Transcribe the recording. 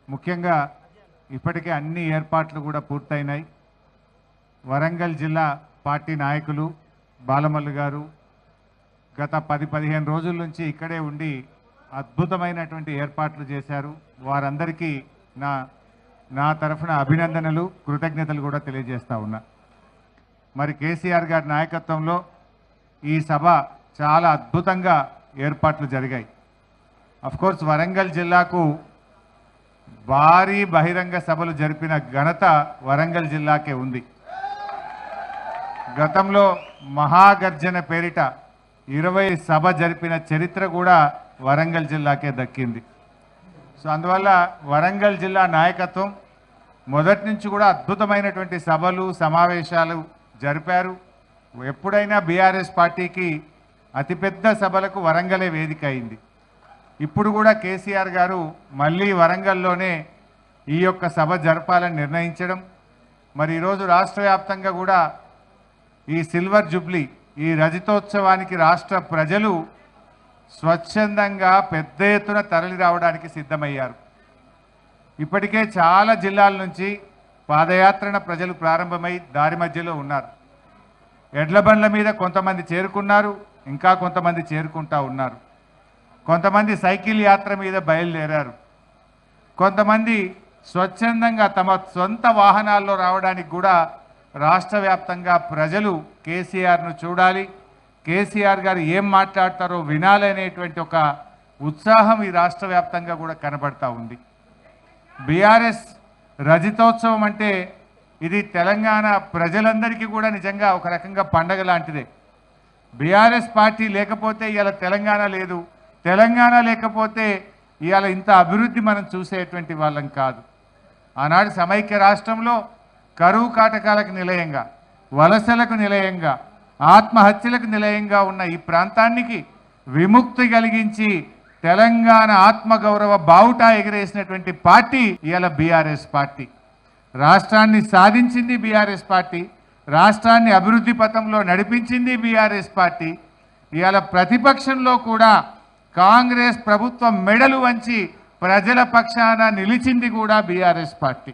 ముఖ్యంగా ఇప్పటికే అన్ని ఏర్పాట్లు కూడా పూర్తయినాయి. వరంగల్ జిల్లా పార్టీ నాయకులు బాలమల్లు గారు గత 10-15 రోజుల నుంచి ఇక్కడే ఉండి అద్భుతమైనటువంటి ఏర్పాట్లు చేశారు. వారందరికీ నా తరఫున అభినందనలు, కృతజ్ఞతలు కూడా తెలియజేస్తా ఉన్నా. మరి కేసీఆర్ గారి నాయకత్వంలో ఈ సభ చాలా అద్భుతంగా ఏర్పాట్లు జరిగాయి. అఫ్కోర్స్ వరంగల్ జిల్లాకు భారీ బహిరంగ సభలు జరిపిన ఘనత వరంగల్ జిల్లాకే ఉంది. గతంలో మహాగర్జన పేరిట 20 సభ జరిపిన చరిత్ర కూడా వరంగల్ జిల్లాకే దక్కింది. సో అందువల్ల వరంగల్ జిల్లా నాయకత్వం మొదటి నుంచి కూడా అద్భుతమైనటువంటి సభలు సమావేశాలు జరిపారు. ఎప్పుడైనా బీఆర్ఎస్ పార్టీకి అతిపెద్ద సభలకు వరంగలే వేదిక అయింది. ఇప్పుడు కూడా కేసీఆర్ గారు మళ్ళీ వరంగల్లోనే ఈ యొక్క సభ జరపాలని నిర్ణయించడం, మరి ఈరోజు రాష్ట్ర వ్యాప్తంగా కూడా ఈ సిల్వర్ జూబ్లీ, ఈ రజతోత్సవానికి రాష్ట్ర ప్రజలు స్వచ్ఛందంగా పెద్ద ఎత్తున తరలి రావడానికి సిద్ధమయ్యారు. ఇప్పటికే చాలా జిల్లాల నుంచి పాదయాత్రన ప్రజలు ప్రారంభమై దారి మధ్యలో ఉన్నారు. ఎడ్ల బండ్ల మీద కొంతమంది చేరుకున్నారు, ఇంకా కొంతమంది చేరుకుంటా ఉన్నారు. కొంతమంది సైకిల్ యాత్ర మీద బయలుదేరారు. కొంతమంది స్వచ్ఛందంగా తమ సొంత వాహనాల్లో రావడానికి కూడా రాష్ట్ర వ్యాప్తంగా ప్రజలు కేసీఆర్ను చూడాలి, కేసీఆర్ గారు ఏం మాట్లాడతారో వినాలనేటువంటి ఒక ఉత్సాహం ఈ రాష్ట్ర వ్యాప్తంగా కూడా కనబడతా ఉంది. బీఆర్ఎస్ రజతోత్సవం అంటే ఇది తెలంగాణ ప్రజలందరికీ కూడా నిజంగా ఒక రకంగా పండగ లాంటిదే. బీఆర్ఎస్ పార్టీ లేకపోతే ఇవాళ తెలంగాణ లేదు, తెలంగాణ లేకపోతే ఇవాళ ఇంత అభివృద్ధి మనం చూసేటువంటి వాళ్ళం కాదు. ఆనాడు సమైక్య రాష్ట్రంలో కరువు కాటకాలకు నిలయంగా, వలసలకు నిలయంగా, ఆత్మహత్యలకు నిలయంగా ఉన్న ఈ ప్రాంతానికి విముక్తి కలిగించి తెలంగాణ ఆత్మగౌరవ బావుటా ఎగిరేసినటువంటి పార్టీ ఇవాళ బీఆర్ఎస్ పార్టీ. రాష్ట్రాన్ని సాధించింది బీఆర్ఎస్ పార్టీ, రాష్ట్రాన్ని అభివృద్ధి పథంలో నడిపించింది బీఆర్ఎస్ పార్టీ. ఇవాళ ప్రతిపక్షంలో కూడా కాంగ్రెస్ ప్రభుత్వం మెడలు వంచి ప్రజల పక్షాన నిలిచింది కూడా బీఆర్ఎస్ పార్టీ.